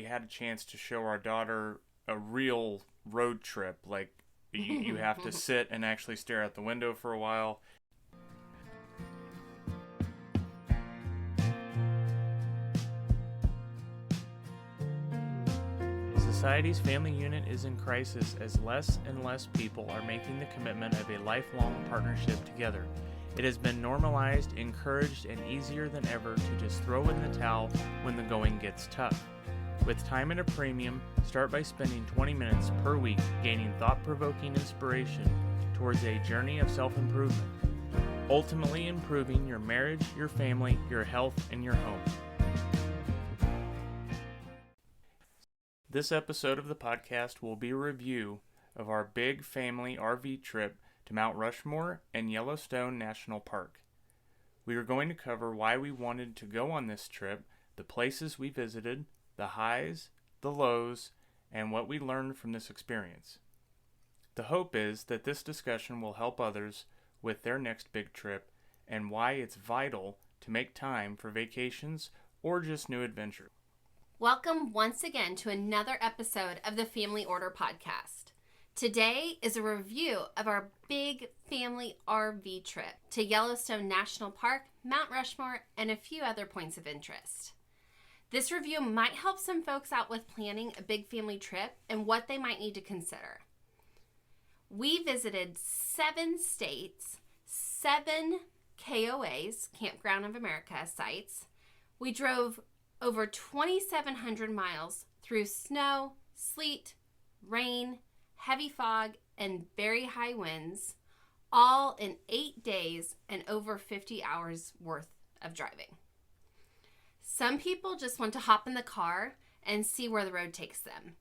we had a chance to show our daughter a real road trip. Like, you have to sit and actually stare out the window for a while. Society's family unit is in crisis as less and less people are making the commitment of a lifelong partnership together. It has been normalized, encouraged, and easier than ever to just throw in the towel when the going gets tough. With time at a premium, start by spending 20 minutes per week gaining thought-provoking inspiration towards a journey of self-improvement, ultimately improving your marriage, your family, your health, and your home. This episode of the podcast will be a review of our big family RV trip to Mount Rushmore and Yellowstone National Park. We are going to cover why we wanted to go on this trip, the places we visited, the highs, the lows, and what we learned from this experience. The hope is that this discussion will help others with their next big trip and why it's vital to make time for vacations or just new adventures. Welcome once again to another episode of the Family Order Podcast. Today is a review of our big family RV trip to Yellowstone National Park, Mount Rushmore, and a few other points of interest. This review might help some folks out with planning a big family trip and what they might need to consider. We visited 7 states, 7 KOAs, Campground of America sites. We drove over 2,700 miles through snow, sleet, rain, heavy fog, and very high winds, all in 8 days and over 50 hours worth of driving. Some people just want to hop in the car and see where the road takes them.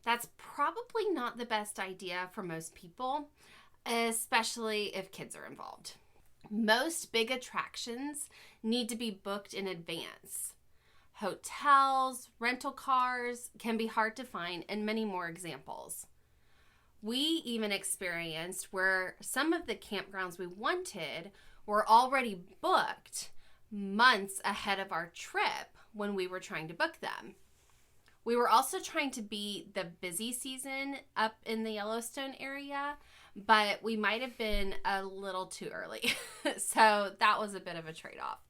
That's probably not the best idea for most people, especially if kids are involved. Most big attractions need to be booked in advance. Hotels, rental cars can be hard to find, and many more examples. We even experienced where some of the campgrounds we wanted were already booked months ahead of our trip when we were trying to book them. We were also trying to beat the busy season up in the Yellowstone area, but we might have been a little too early. So that was a bit of a trade-off.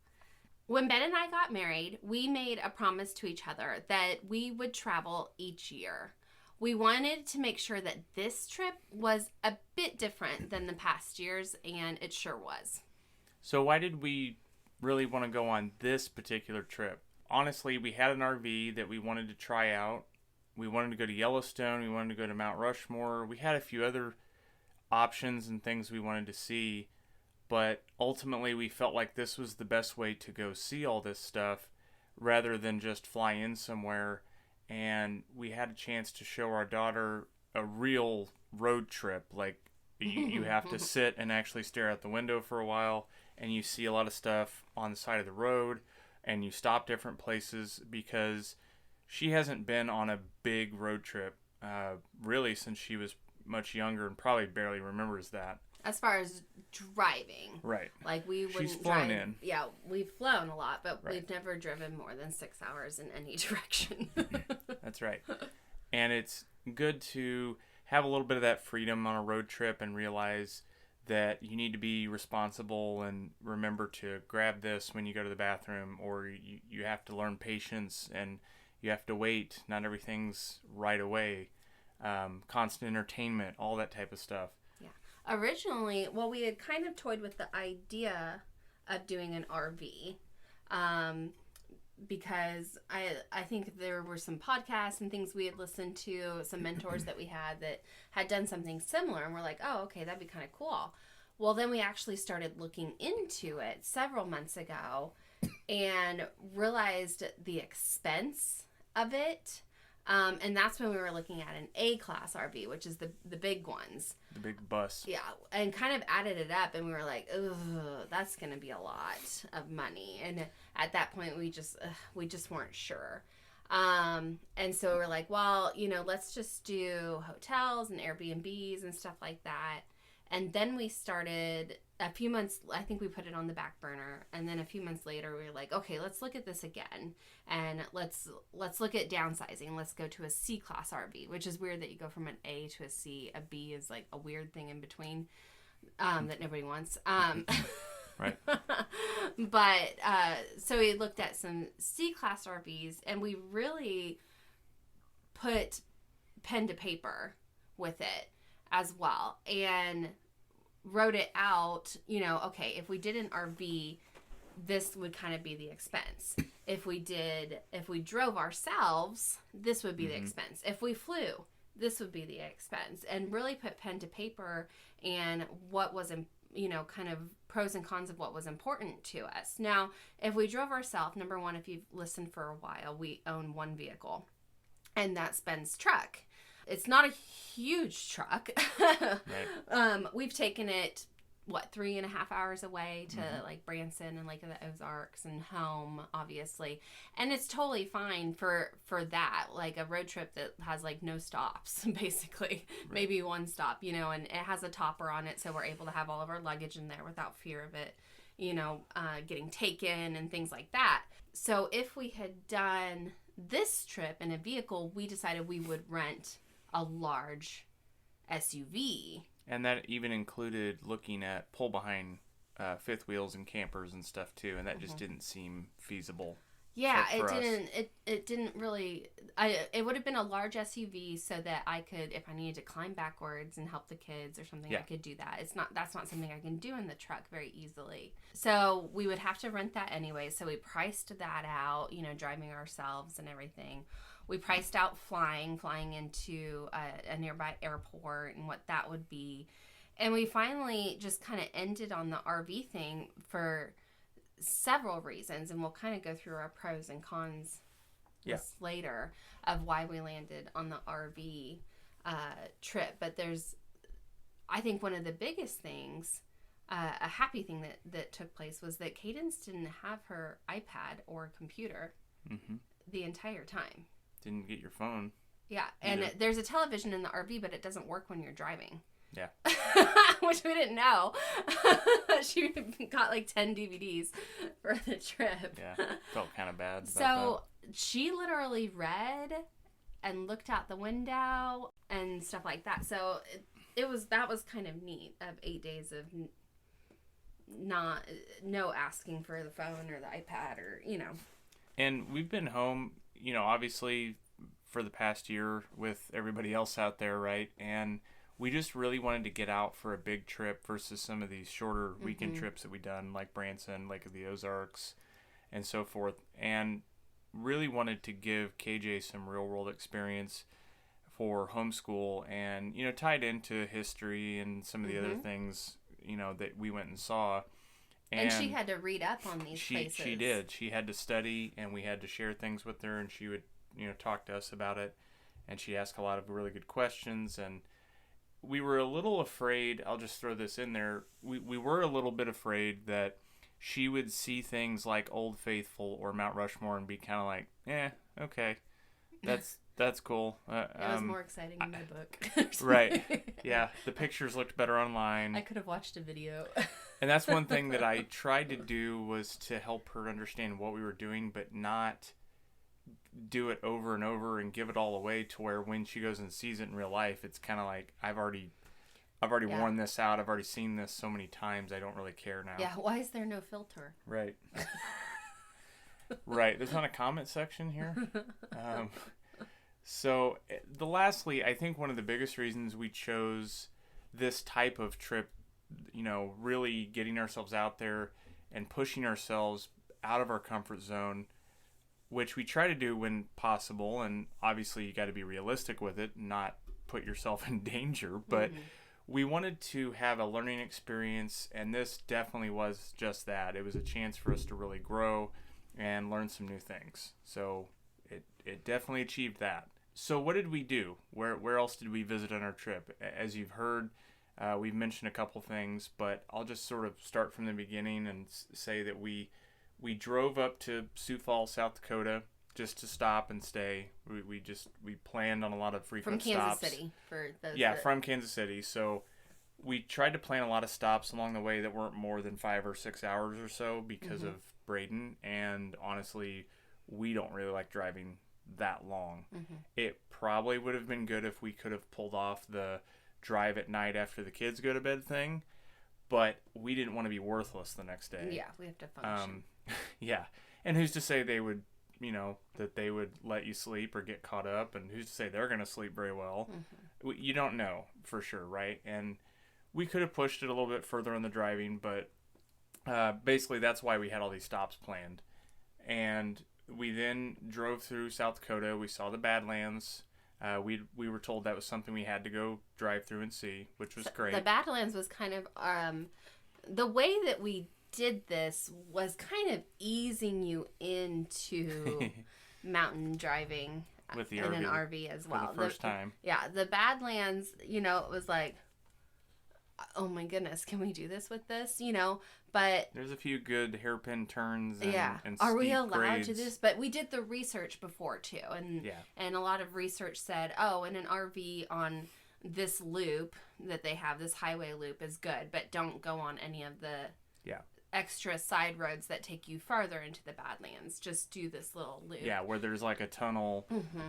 When Ben and I got married, we made a promise to each other that we would travel each year. We wanted to make sure that this trip was a bit different than the past years, and it sure was. So why did we really want to go on this particular trip? Honestly, we had an RV that we wanted to try out. We wanted to go to Yellowstone. We wanted to go to Mount Rushmore. We had a few other options and things we wanted to see. But ultimately, we felt like this was the best way to go see all this stuff rather than just fly in somewhere. And we had a chance to show our daughter a real road trip. Like, you have to sit and actually stare out the window for a while, and you see a lot of stuff on the side of the road, and you stop different places because she hasn't been on a big road trip really since she was much younger and probably barely remembers that. As far as driving. Right. Like we wouldn't She's flown drive. in. Yeah, we've flown a lot, but right. We've never driven more than 6 hours in any direction. That's right. And it's good to have a little bit of that freedom on a road trip and realize that you need to be responsible and remember to grab this when you go to the bathroom, or you have to learn patience and you have to wait. Not everything's right away. Constant entertainment, all that type of stuff. Originally, we had kind of toyed with the idea of doing an RV because I think there were some podcasts and things we had listened to, some mentors that we had that had done something similar, and we're like, oh, okay, that'd be kind of cool. Well, then we actually started looking into it several months ago and realized the expense of it. And that's when we were looking at an A-class RV, which is the big ones. The big bus. Yeah, and kind of added it up, and we were like, ugh, that's going to be a lot of money. And at that point, we just weren't sure. And so we're like, well, let's just do hotels and Airbnbs and stuff like that. And then we started a few months, I think we put it on the back burner. And then a few months later, we were like, okay, let's look at this again. And let's look at downsizing. Let's go to a C-class RV, which is weird that you go from an A to a C. A B is like a weird thing in between that nobody wants. Right. But so we looked at some C-class RVs, and we really put pen to paper with it as well, and wrote it out. Okay, if we did an RV, this would kind of be the expense. If we drove ourselves, this would be the expense. If we flew, this would be the expense. And really put pen to paper and what was kind of pros and cons of what was important to us. Now, if we drove ourselves, number one, if you've listened for a while, we own one vehicle, and that's Ben's truck. It's not a huge truck. Right. We've taken it, 3.5 hours away to like Branson and Lake of the Ozarks and home, obviously. And it's totally fine for that, like a road trip that has like no stops, basically. Right. Maybe one stop, and it has a topper on it, so we're able to have all of our luggage in there without fear of it, getting taken and things like that. So if we had done this trip in a vehicle, we decided we would rent a large SUV. And that even included looking at pull-behind fifth wheels and campers and stuff too, and that just didn't seem feasible. Yeah, for us. It didn't really. It would have been a large SUV so that I could, if I needed to climb backwards and help the kids or something, I could do that. That's not something I can do in the truck very easily. So we would have to rent that anyway. So we priced that out, driving ourselves and everything. We priced out flying into a nearby airport and what that would be. And we finally just kind of ended on the RV thing for several reasons. And we'll kind of go through our pros and cons later of why we landed on the RV trip. But I think one of the biggest things, a happy thing that took place was that Cadence didn't have her iPad or computer the entire time. Didn't get your phone. Yeah, and there's a television in the RV, but it doesn't work when you're driving. Yeah. Which we didn't know. She got like 10 DVDs for the trip. Yeah, felt kind of bad about So she literally read and looked out the window and stuff like that. So that was kind of neat, of 8 days of no asking for the phone or the iPad or, And we've been home, obviously for the past year with everybody else out there, right? And we just really wanted to get out for a big trip versus some of these shorter weekend trips that we've done, like Branson, Lake of the Ozarks, and so forth. And really wanted to give KJ some real world experience for homeschool and, tied into history and some of the other things, that we went and saw. And she had to read up on these places. She did. She had to study, and we had to share things with her, and she would, talk to us about it. And she asked a lot of really good questions. And we were a little afraid, I'll just throw this in there, we were a little bit afraid that she would see things like Old Faithful or Mount Rushmore and be kind of like, okay, that's cool. It was more exciting in my book. Right. Yeah, the pictures looked better online. I could have watched a video. And that's one thing that I tried to do, was to help her understand what we were doing, but not do it over and over and give it all away to where when she goes and sees it in real life, it's kind of like, I've already worn this out. I've already seen this so many times. I don't really care now. Yeah. Why is there no filter? Right. Right. There's not a comment section here. So lastly, I think one of the biggest reasons we chose this type of trip, really getting ourselves out there and pushing ourselves out of our comfort zone, which we try to do when possible. And obviously you got to be realistic with it and not put yourself in danger. But we wanted to have a learning experience, and this definitely was just that. It was a chance for us to really grow and learn some new things. So it definitely achieved that. So what did we do? Where else did we visit on our trip? As you've heard, we've mentioned a couple things, but I'll just sort of start from the beginning and say that we drove up to Sioux Falls, South Dakota, just to stop and stay. We planned on a lot of frequent stops. From Kansas City. From Kansas City. So we tried to plan a lot of stops along the way that weren't more than 5 or 6 hours or so because of Braden. And honestly, we don't really like driving that long. It probably would have been good if we could have pulled off the drive at night after the kids go to bed thing, but we didn't want to be worthless the next day. Yeah, we have to function. Yeah. And who's to say they would, that they would let you sleep or get caught up, and who's to say they're going to sleep very well? You don't know for sure, right? And we could have pushed it a little bit further on the driving, but basically that's why we had all these stops planned. And we then drove through South Dakota. We saw the Badlands. We were told that was something we had to go drive through and see, which was great. The Badlands was kind of the way that we did this was kind of easing you into mountain driving with the in an RV as well. For the first time. Yeah, the Badlands, it was like, oh my goodness, can we do this with this? But there's a few good hairpin turns and, and are we steep allowed grades. to do this? But we did the research before too, and a lot of research said, in an RV on this loop that they have, this highway loop is good, but don't go on any of the extra side roads that take you farther into the Badlands. Just do this little loop. Yeah, where there's like a tunnel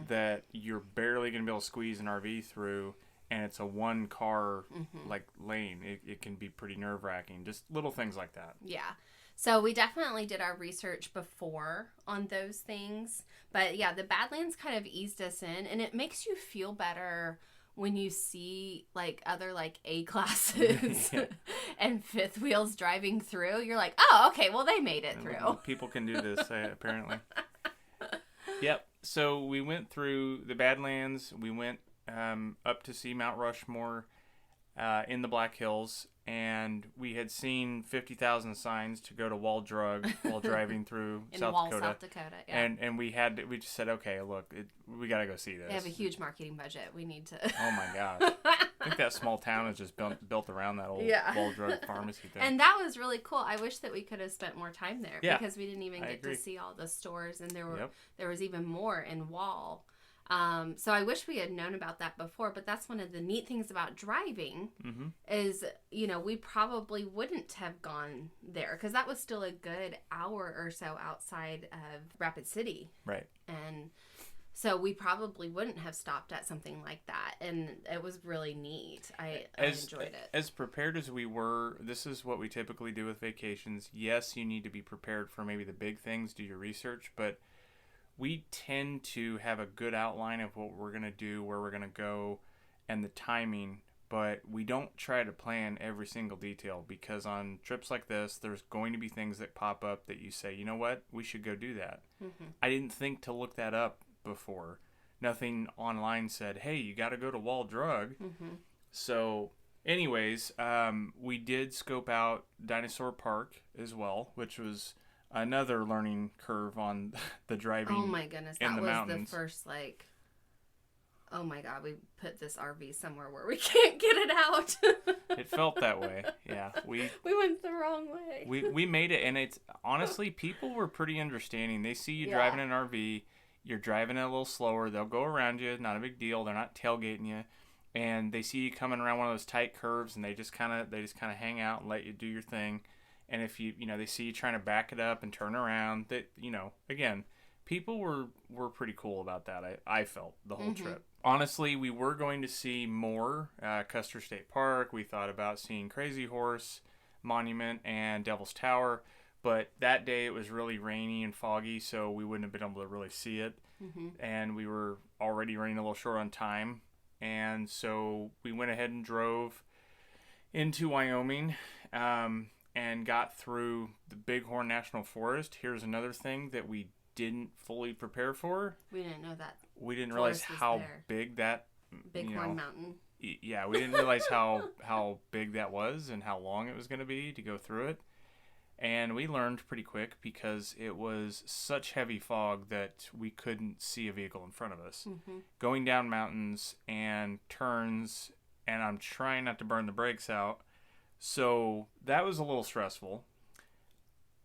that you're barely going to be able to squeeze an RV through, and it's a one car like lane. It can be pretty nerve wracking. Just little things like that. Yeah. So we definitely did our research before on those things. But yeah, the Badlands kind of eased us in, and it makes you feel better when you see like other like A classes and fifth wheels driving through. You're like, oh, okay, well they made it through. People can do this apparently. Yep. So we went through the Badlands. We went up to see Mount Rushmore in the Black Hills, and we had seen 50,000 signs to go to Wall Drug while driving through South Dakota. Yeah. And we just said, okay, look, we got to go see this. They have a huge marketing budget. We need to. Oh my gosh. I think that small town is just built around that old Wall Drug pharmacy thing. And that was really cool. I wish that we could have spent more time there because we didn't even get to see all the stores, and there was even more in Wall. So I wish we had known about that before, but that's one of the neat things about driving is, we probably wouldn't have gone there because that was still a good hour or so outside of Rapid City. Right. And so we probably wouldn't have stopped at something like that. And it was really neat. I enjoyed it. As prepared as we were, this is what we typically do with vacations. Yes, you need to be prepared for maybe the big things, do your research, but we tend to have a good outline of what we're going to do, where we're going to go, and the timing, but we don't try to plan every single detail because on trips like this, there's going to be things that pop up that you say, you know what, we should go do that. I didn't think to look that up before. Nothing online said, hey, you got to go to Wall Drug. So anyways, we did scope out Dinosaur Park as well, which was another learning curve on the driving. Oh my goodness, that was mountains. The first oh my god, we put this RV somewhere where we can't get it out. It felt that way. Yeah, we went the wrong way. We made it, and it's honestly, people were pretty understanding. They see you driving an RV, you're driving it a little slower, they'll go around you, not a big deal. They're not tailgating you, and they see you coming around one of those tight curves, and they just kind of hang out and let you do your thing. And if they see you trying to back it up and turn around, that, again, people were pretty cool about that. I felt the whole trip. Honestly, we were going to see more Custer State Park. We thought about seeing Crazy Horse Monument and Devil's Tower, but that day it was really rainy and foggy, so we wouldn't have been able to really see it. And we were already running a little short on time, and so we went ahead and drove into Wyoming. And got through the Bighorn National Forest. Here's another thing that we didn't fully prepare for. We didn't know that. We didn't realize how big that Bighorn Mountain. Yeah, we didn't realize how big that was and how long it was going to be to go through it. And we learned pretty quick because it was such heavy fog that we couldn't see a vehicle in front of us. Going down mountains and turns, and I'm trying not to burn the brakes out. So that was a little stressful,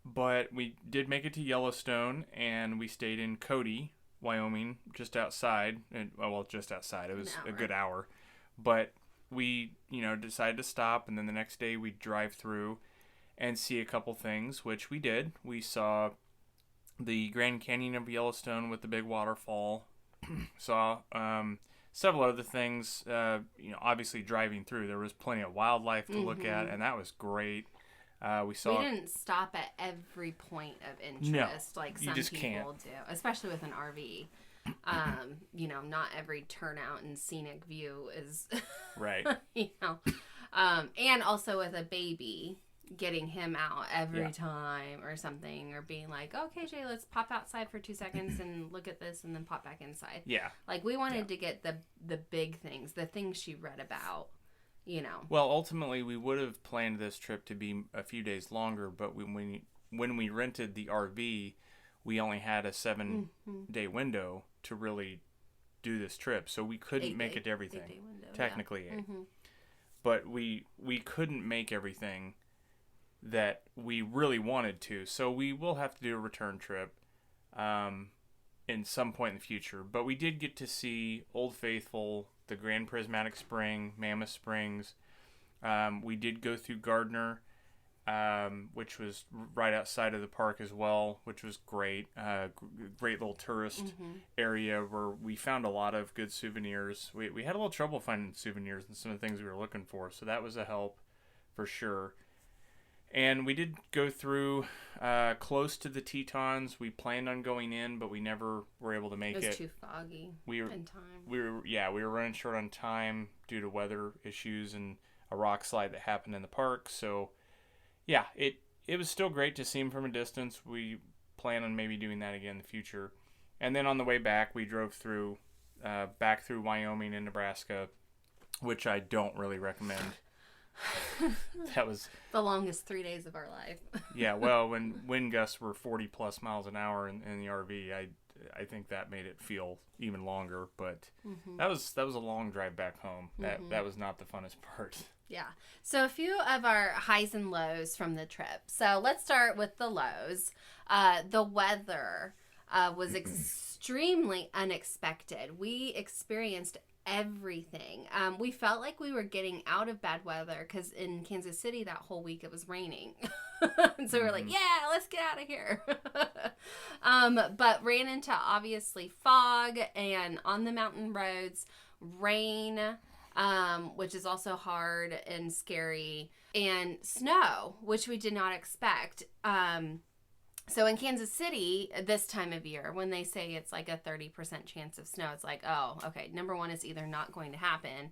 but we did make it to Yellowstone, and we stayed in Cody, Wyoming, just outside. Just outside. It was a good hour, but we, decided to stop, and then the next day we'd drive through and see a couple things, which we did. We saw the Grand Canyon of Yellowstone with the big waterfall. Saw several other things. Obviously driving through, there was plenty of wildlife to look at, and that was great. We didn't stop at every point of interest like some people do, especially with an RV. Not every turnout and scenic view is right. And also with a baby, getting him out every time or something, or being like, okay, Jay, let's pop outside for 2 seconds and look at this and then pop back inside. Yeah. Like, we wanted to get the big things, the things she read about, Well, ultimately, we would have planned this trip to be a few days longer, but when we rented the RV, we only had a 7-day window to really do this trip. So we couldn't make it everything. 8-day window, technically 8. Mm-hmm. But we couldn't make everything that we really wanted to. So we will have to do a return trip in some point in the future. But we did get to see Old Faithful, the Grand Prismatic Spring, Mammoth Springs. We did go through Gardner, which was right outside of the park as well, which was great. Great little tourist area where we found a lot of good souvenirs. We had a little trouble finding souvenirs and some of the things we were looking for, so that was a help for sure. And we did go through close to the Tetons. We planned on going in, but we never were able to make it. It was too foggy in time. We were running short on time due to weather issues and a rock slide that happened in the park. So, yeah, it was still great to see them from a distance. We plan on maybe doing that again in the future. And then on the way back, we drove through back through Wyoming and Nebraska, which I don't really recommend. That was the longest 3 days of our life. Yeah, well, when wind gusts were 40 plus miles an hour in the RV, I think that made it feel even longer. But that was a long drive back home. That was not the funnest part. Yeah. So a few of our highs and lows from the trip. So let's start with the lows. The weather was extremely unexpected. We experienced everything. We felt like we were getting out of bad weather because in Kansas City that whole week it was raining. And so we were like, yeah, let's get out of here. But ran into obviously fog and on the mountain roads, rain, which is also hard and scary, and snow, which we did not expect. So in Kansas City, this time of year, when they say it's like a 30% chance of snow, it's like, oh, okay, number one, it's either not going to happen,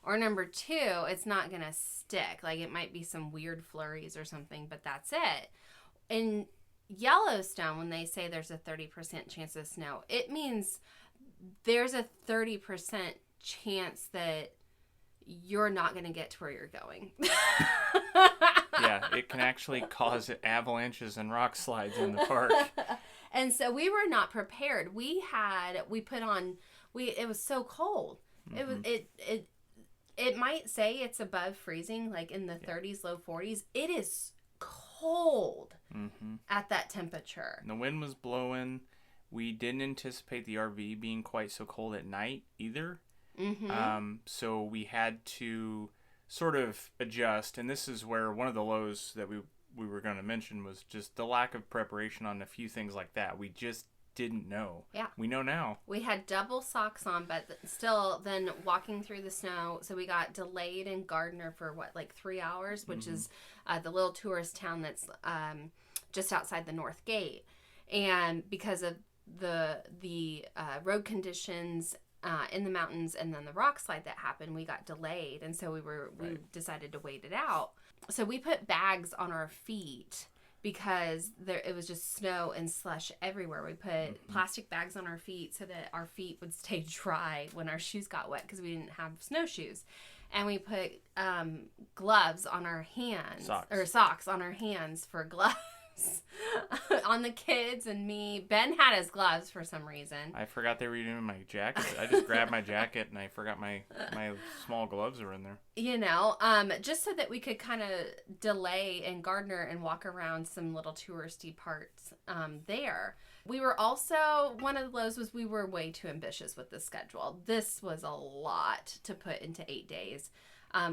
or number two, it's not going to stick. Like, it might be some weird flurries or something, but that's it. In Yellowstone, when they say there's a 30% chance of snow, it means there's a 30% chance that you're not going to get to where you're going. Yeah, it can actually cause avalanches and rock slides in the park. And so we were not prepared. It was so cold. It might say it's above freezing, like in the 30s, low 40s. It is cold at that temperature. And the wind was blowing. We didn't anticipate the RV being quite so cold at night either. So we had to sort of adjust, and this is where one of the lows that we were going to mention was just the lack of preparation on a few things like that. We just didn't know. Yeah. We know now. We had double socks on, but still then walking through the snow. So we got delayed in Gardner for 3 hours, which is the little tourist town that's just outside the North Gate. And because of the road conditions in the mountains and then the rock slide that happened, we got delayed, and so we decided to wait it out. So we put bags on our feet because it was just snow and slush everywhere. We put plastic bags on our feet so that our feet would stay dry when our shoes got wet because we didn't have snowshoes. And we put gloves on our hands, socks on our hands for gloves. On the kids and me. Ben had his gloves for some reason. I forgot they were in my jacket. I just grabbed my jacket and I forgot my small gloves were in there. Just so that we could kind of delay in Gardner and walk around some little touristy parts there. We were also, one of the lows was we were way too ambitious with the schedule. This was a lot to put into 8 days.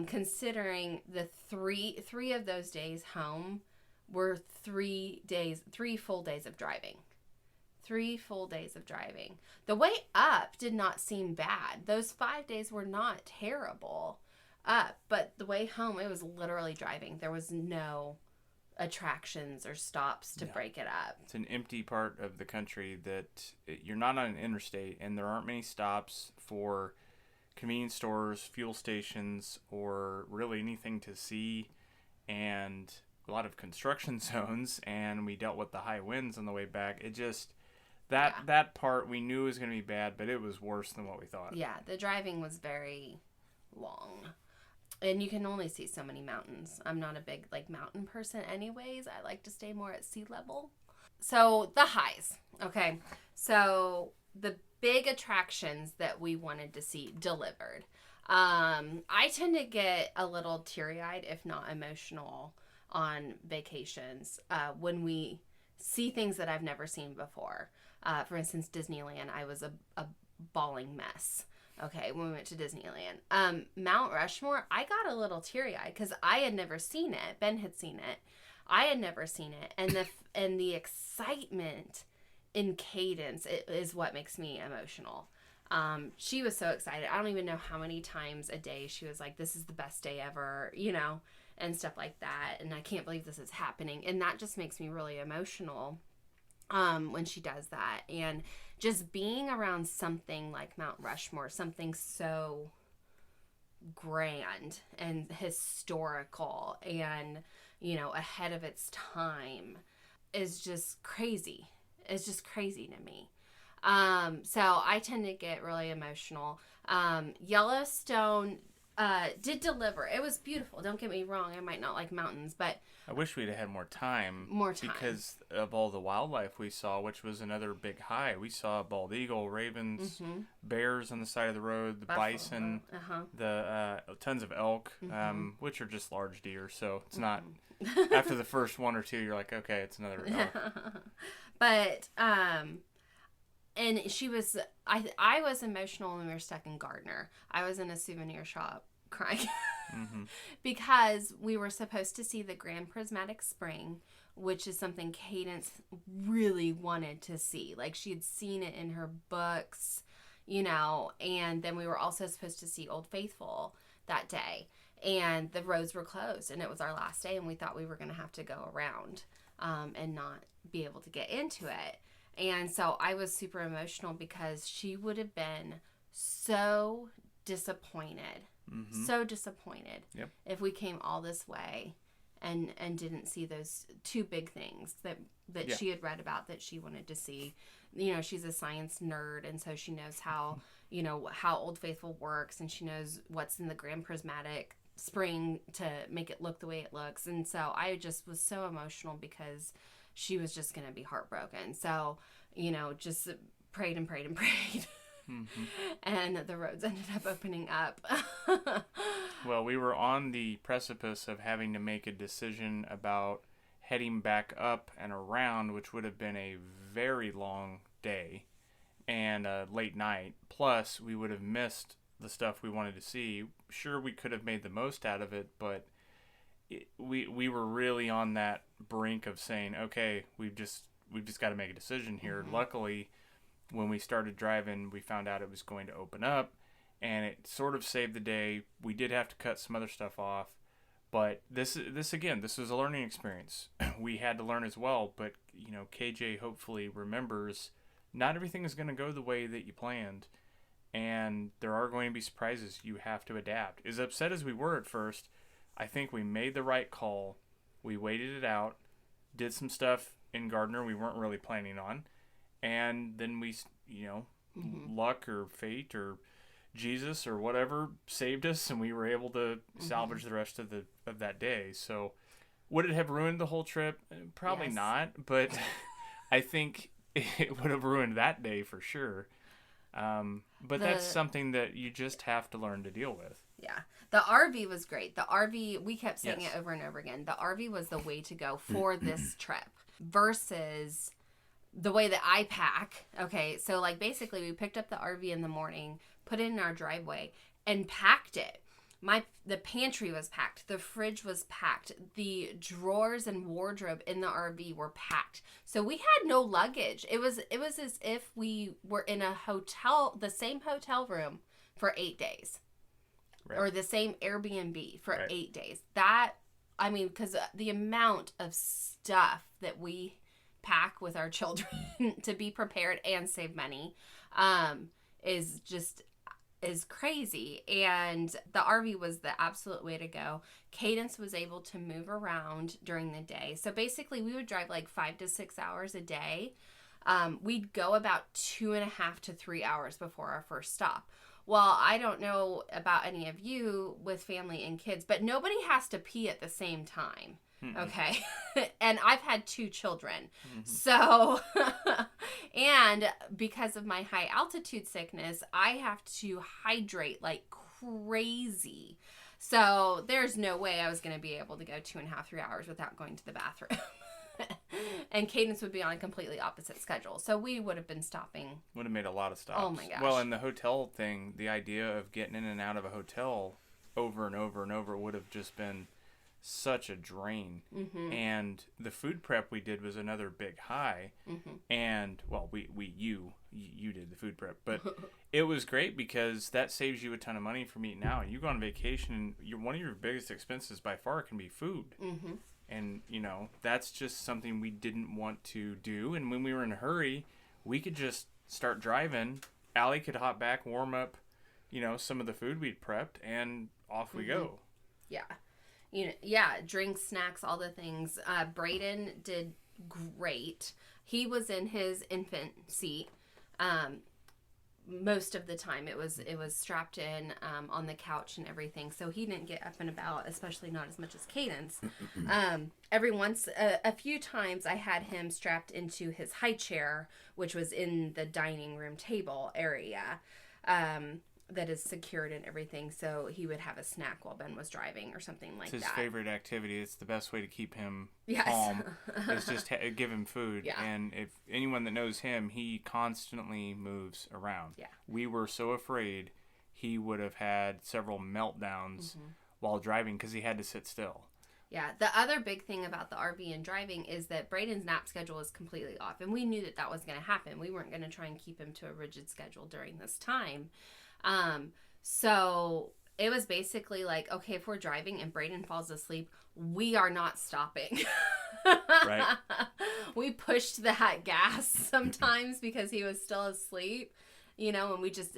considering the three of those days home were 3 full days of driving. 3 full days of driving. The way up did not seem bad. Those 5 days were not terrible up, but the way home, it was literally driving. There was no attractions or stops to break it up. It's an empty part of the country that you're not on an interstate, and there aren't many stops for convenience stores, fuel stations, or really anything to see, and a lot of construction zones, and we dealt with the high winds on the way back. It just, that part we knew was going to be bad, but it was worse than what we thought. Yeah, the driving was very long. And you can only see so many mountains. I'm not a big, mountain person anyways. I like to stay more at sea level. So, the highs. Okay. So, the big attractions that we wanted to see delivered. I tend to get a little teary-eyed, if not emotional, on vacations when we see things that I've never seen before. For instance, Disneyland, I was a bawling mess. Okay, when we went to Disneyland. Mount Rushmore, I got a little teary-eyed because I had never seen it. Ben had seen it. I had never seen it. And the excitement in Cadence is what makes me emotional. She was so excited. I don't even know how many times a day she was like, this is the best day ever, and stuff like that. And I can't believe this is happening. And that just makes me really emotional when she does that. And just being around something like Mount Rushmore, something so grand and historical and, ahead of its time is just crazy. It's just crazy to me. So I tend to get really emotional. Yellowstone did deliver. It was beautiful. Don't get me wrong. I might not like mountains, but I wish we'd have had more time. Because of all the wildlife we saw, which was another big high. We saw bald eagle, ravens, bears on the side of the road, the bison, the tons of elk, which are just large deer. So it's not, after the first one or two, you're like, okay, it's another elk. But, and I was emotional when we were stuck in Gardner. I was in a souvenir shop crying because we were supposed to see the Grand Prismatic Spring, which is something Cadence really wanted to see. Like, she had seen it in her books, and then we were also supposed to see Old Faithful that day. And the roads were closed, and it was our last day, and we thought we were going to have to go around and not be able to get into it. And so I was super emotional because she would have been so disappointed, if we came all this way and didn't see those two big things that she had read about that she wanted to see. She's a science nerd, and so she knows how, how Old Faithful works, and she knows what's in the Grand Prismatic Spring to make it look the way it looks. And so I just was so emotional because she was just going to be heartbroken. So, just prayed and prayed and prayed. And the roads ended up opening up. Well, we were on the precipice of having to make a decision about heading back up and around, which would have been a very long day and a late night. Plus, we would have missed the stuff we wanted to see. Sure, we could have made the most out of it, but we were really on that brink of saying, okay, we've just got to make a decision here. Luckily, when we started driving, we found out it was going to open up, and it sort of saved the day. We did have to cut some other stuff off, but this was a learning experience. We had to learn as well, but KJ hopefully remembers not everything is going to go the way that you planned, and there are going to be surprises. You have to adapt. As upset as we were at first, I think we made the right call. We waited it out, did some stuff in Gardner we weren't really planning on, and then we, luck or fate or Jesus or whatever saved us, and we were able to salvage the rest of that day. So, would it have ruined the whole trip? Probably not, but I think it would have ruined that day for sure. But that's something that you just have to learn to deal with. Yeah. The RV was great. The RV, we kept saying it over and over again. The RV was the way to go for this trip versus the way that I pack. Okay, so basically we picked up the RV in the morning, put it in our driveway, and packed it. the pantry was packed, the fridge was packed, the drawers and wardrobe in the RV were packed. So we had no luggage. It was as if we were in a hotel, the same hotel room for 8 days. Right. Or the same Airbnb for 8 days. Because the amount of stuff that we pack with our children to be prepared and save money is crazy. And the RV was the absolute way to go. Cadence was able to move around during the day. So basically we would drive like 5 to 6 hours a day. We'd go about 2.5 to 3 hours before our first stop. Well, I don't know about any of you with family and kids, but nobody has to pee at the same time. Okay. And I've had 2 children. So, and because of my high altitude sickness, I have to hydrate like crazy. So there's no way I was going to be able to go 2.5, 3 hours without going to the bathroom. And Cadence would be on a completely opposite schedule. So we would have been stopping. Would have made a lot of stops. Oh my gosh. Well, and the hotel thing, the idea of getting in and out of a hotel over and over and over would have just been such a drain. And the food prep we did was another big high. And well, you did the food prep, but it was great because that saves you a ton of money from eating out. You go on vacation, and one of your biggest expenses by far can be food. And that's just something we didn't want to do. And when we were in a hurry, we could just start driving. Allie could hop back, warm up some of the food we'd prepped, and off we go. Drinks, snacks, all the things. Braden did great. He was in his infant seat. Most of the time it was strapped in on the couch and everything, so he didn't get up and about, especially not as much as Cadence. A few times I had him strapped into his high chair, which was in the dining room table area, that is secured and everything, so he would have a snack while Ben was driving or something like that. It's his favorite activity. It's the best way to keep him calm is just give him food. And if anyone that knows him, he constantly moves around. We were so afraid he would have had several meltdowns while driving because he had to sit still. The other big thing about the RV and driving is that Braden's nap schedule is completely off, and we knew that was going to happen. We weren't going to try and keep him to a rigid schedule during this time. So it was basically like, okay, if we're driving and Braden falls asleep, we are not stopping. Right. We pushed that gas sometimes because he was still asleep, and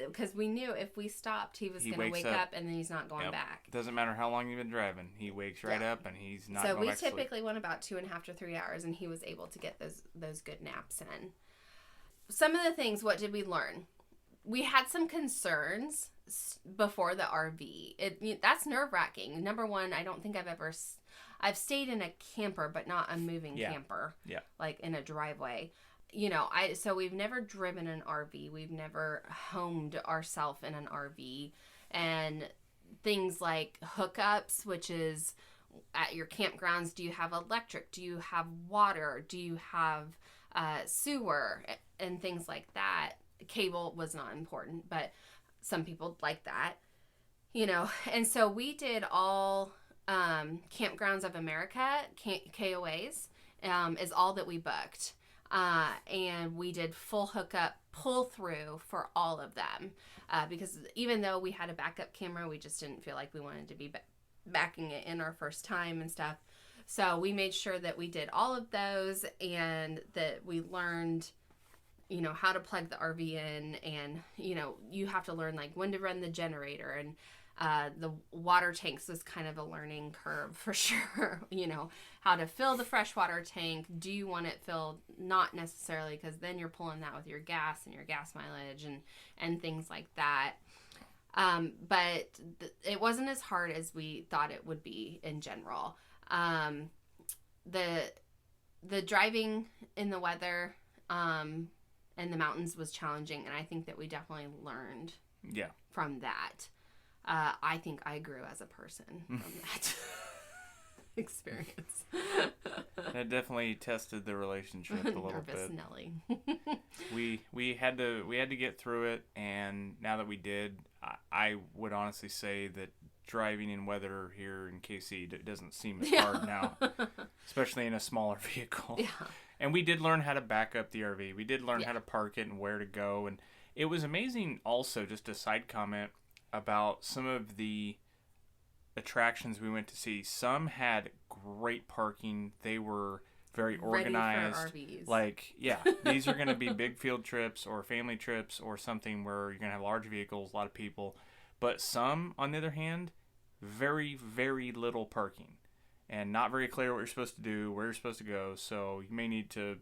because we knew if we stopped, he was going to wake up and then he's not going back. It doesn't matter how long you've been driving. He wakes right up and he's not going back to sleep. So we typically went about 2.5 to 3 hours, and he was able to get those good naps in. Some of the things, what did we learn? We had some concerns before the RV. That's nerve-wracking. Number one, I don't think I've stayed in a camper, but not a moving camper. Like in a driveway. So we've never driven an RV. We've never homed ourselves in an RV. And things like hookups, which is at your campgrounds, do you have electric? Do you have water? Do you have sewer? And things like that. Cable was not important, but some people like that, and so we did all Campgrounds of America, KOAs, is all that we booked, and we did full hookup pull through for all of them, because even though we had a backup camera, we just didn't feel like we wanted to be backing it in our first time and stuff. So we made sure that we did all of those, and that we learned how to plug the RV in, and, you have to learn like when to run the generator, and the water tanks was kind of a learning curve for sure. How to fill the freshwater tank. Do you want it filled? Not necessarily, because then you're pulling that with your gas and your gas mileage and things like that. But it wasn't as hard as we thought it would be in general. The driving in the weather, and the mountains was challenging, and I think that we definitely learned from that. I think I grew as a person from that. experience. That definitely tested the relationship a little Nervous bit. Nelly. We had to get through it, and now that we did, I would honestly say that driving in weather here in KC doesn't seem as hard now, especially in a smaller vehicle. Yeah. And we did learn how to back up the RV. We did learn how to park it and where to go, and it was amazing. Also, just a side comment about some of the attractions we went to see. Some had great parking. They were very organized. Ready for RVs. Like, yeah, these are going to be big field trips or family trips or something where you're going to have large vehicles, a lot of people. But some, on the other hand, very, very little parking and not very clear what you're supposed to do, where you're supposed to go. So you may need to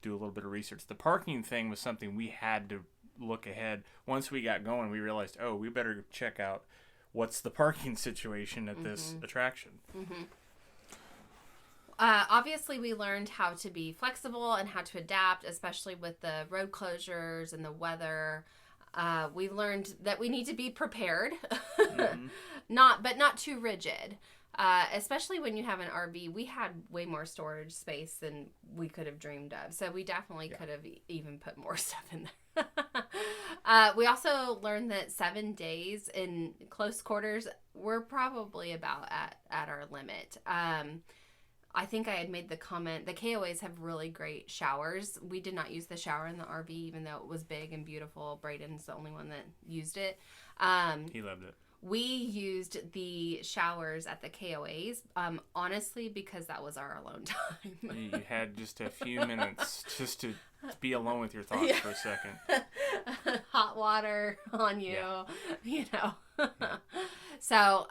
do a little bit of research. The parking thing was something we had to look ahead. Once we got going, we realized, oh, we better check out what's the parking situation at this attraction. Mm-hmm. Obviously, we learned how to be flexible and how to adapt, especially with the road closures and the weather. We learned that we need to be prepared, but not too rigid. Especially when you have an RV, we had way more storage space than we could have dreamed of. So we definitely could have even put more stuff in there. We also learned that 7 days in close quarters, we're probably about at our limit. I think I had made the comment, the KOAs have really great showers. We did not use the shower in the RV, even though it was big and beautiful. Braden's the only one that used it. He loved it. We used the showers at the KOAs, honestly, because that was our alone time. You had just a few minutes just to be alone with your thoughts for a second. Hot water on you, you know. So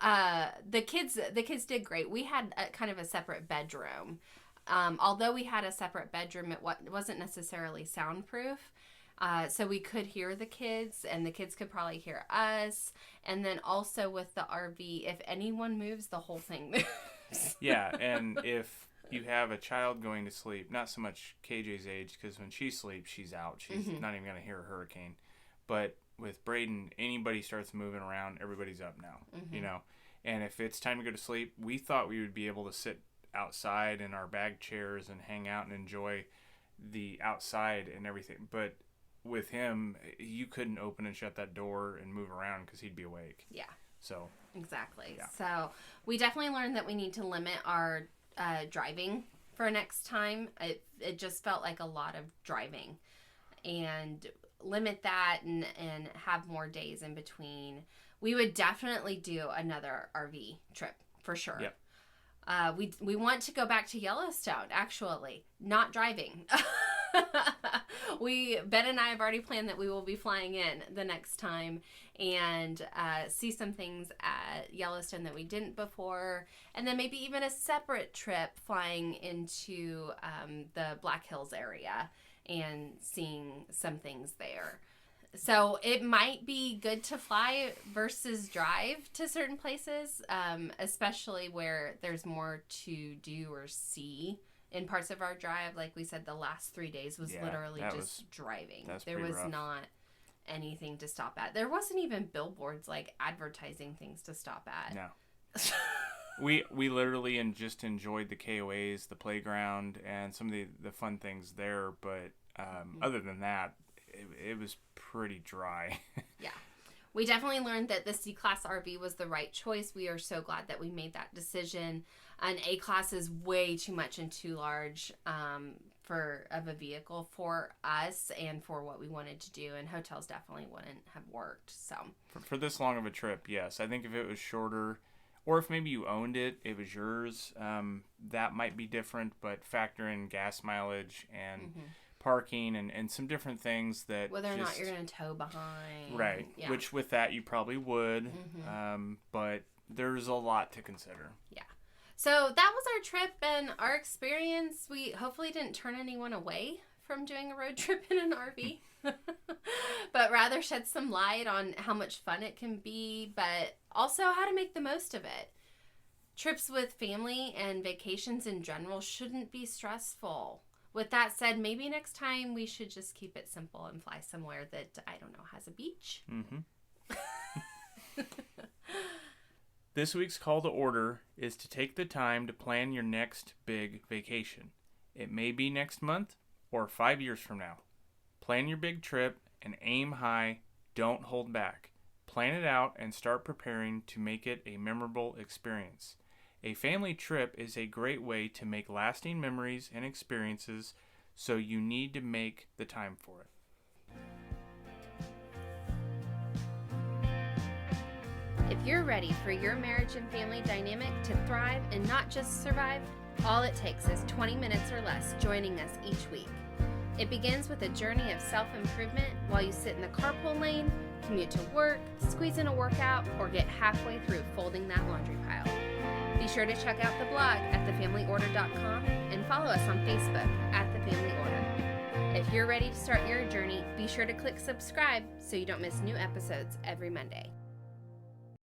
the kids did great. We had kind of a separate bedroom. Although we had a separate bedroom, it wasn't necessarily soundproof. So we could hear the kids, and the kids could probably hear us. And then also with the RV, if anyone moves, the whole thing moves. Yeah, and if you have a child going to sleep, not so much KJ's age, because when she sleeps, she's out. She's not even going to hear a hurricane. But with Braden, anybody starts moving around, everybody's up now, you know. And if it's time to go to sleep, we thought we would be able to sit outside in our bag chairs and hang out and enjoy the outside and everything. But with him, you couldn't open and shut that door and move around because he'd be awake. Yeah. So. Exactly. Yeah. So we definitely learned that we need to limit our driving for next time. It just felt like a lot of driving, and limit that and have more days in between. We would definitely do another RV trip for sure. Yep. We want to go back to Yellowstone, actually, not driving. Ben and I have already planned that we will be flying in the next time and see some things at Yellowstone that we didn't before, and then maybe even a separate trip flying into the Black Hills area and seeing some things there. So it might be good to fly versus drive to certain places, especially where there's more to do or see in parts of our drive. Like we said, the last 3 days was literally just driving. There was rough. not anything to stop at. There wasn't even billboards like advertising things to stop at. No. We literally just enjoyed the KOAs, the playground, and some of the fun things there. But other than that, it was pretty dry. Yeah. We definitely learned that the C-Class RV was the right choice. We are so glad that we made that decision. An A-Class is way too much and too large of a vehicle for us and for what we wanted to do, and hotels definitely wouldn't have worked. So for this long of a trip, yes. I think if it was shorter, or if maybe you owned it, it was yours, that might be different, but factor in gas mileage and parking and some different things that whether or not you're going to tow behind. Right, yeah. Which with that you probably would, but there's a lot to consider. Yeah. So that was our trip and our experience. We hopefully didn't turn anyone away from doing a road trip in an RV, but rather shed some light on how much fun it can be, but also how to make the most of it. Trips with family and vacations in general shouldn't be stressful. With that said, maybe next time we should just keep it simple and fly somewhere that, I don't know, has a beach. This week's call to order is to take the time to plan your next big vacation. It may be next month or 5 years from now. Plan your big trip and aim high, don't hold back. Plan it out and start preparing to make it a memorable experience. A family trip is a great way to make lasting memories and experiences, so you need to make the time for it. If you're ready for your marriage and family dynamic to thrive and not just survive, all it takes is 20 minutes or less joining us each week. It begins with a journey of self-improvement while you sit in the carpool lane, commute to work, squeeze in a workout, or get halfway through folding that laundry pile. Be sure to check out the blog at thefamilyorder.com and follow us on Facebook at The Family Order. If you're ready to start your journey, be sure to click subscribe so you don't miss new episodes every Monday.